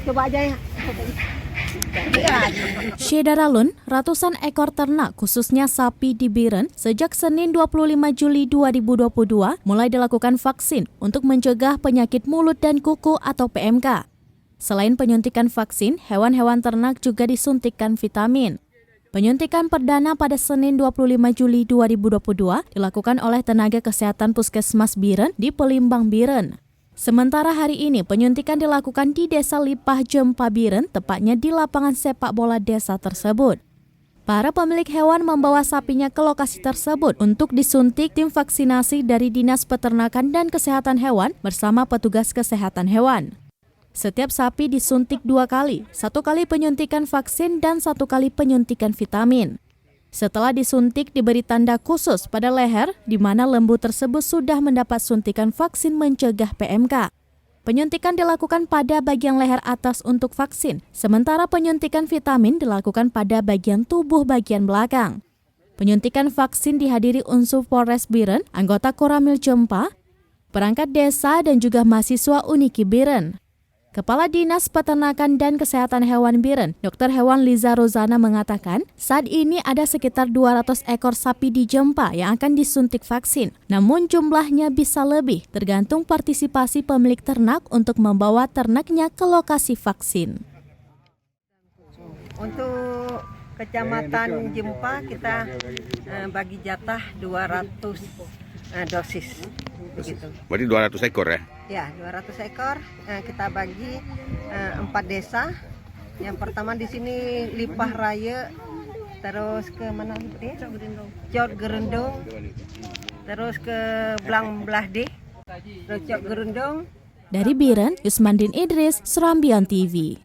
Coba aja ya. Syedaralun, ratusan ekor ternak khususnya sapi di Biren sejak Senin 25 Juli 2022 mulai dilakukan vaksin untuk mencegah penyakit mulut dan kuku atau PMK. Selain penyuntikan vaksin, hewan-hewan ternak juga disuntikkan vitamin. Penyuntikan perdana pada Senin 25 Juli 2022 dilakukan oleh tenaga kesehatan Puskesmas Biren di Pelimbang Biren. Sementara hari ini penyuntikan dilakukan di Desa Lipah Jempa Biren, tepatnya di lapangan sepak bola desa tersebut. Para pemilik hewan membawa sapinya ke lokasi tersebut untuk disuntik tim vaksinasi dari Dinas Peternakan dan Kesehatan Hewan bersama petugas kesehatan hewan. Setiap sapi disuntik 2 kali, 1 kali penyuntikan vaksin dan 1 kali penyuntikan vitamin. Setelah disuntik diberi tanda khusus pada leher di mana lembu tersebut sudah mendapat suntikan vaksin mencegah PMK. Penyuntikan dilakukan pada bagian leher atas untuk vaksin, sementara penyuntikan vitamin dilakukan pada bagian tubuh bagian belakang. Penyuntikan vaksin dihadiri unsur Polres Biren, anggota Koramil Jempa, perangkat desa dan juga mahasiswa Uniki Biren. Kepala Dinas Peternakan dan Kesehatan Hewan Biren, Dr. Hewan Liza Rozana mengatakan, saat ini ada sekitar 200 ekor sapi di Jempa yang akan disuntik vaksin. Namun jumlahnya bisa lebih, tergantung partisipasi pemilik ternak untuk membawa ternaknya ke lokasi vaksin. Untuk Kecamatan Jempa kita bagi jatah 200 dosis. Begitu. Berarti 200 ekor ya? Ya, 200 ekor kita bagi 4 desa. Yang pertama di sini Lipah Raya, terus ke mana dia? Cot Gerendong, terus ke Blang Blahde, terus Cot Gerendong. Dari Biren, Yusmandin Idris, Serambian TV.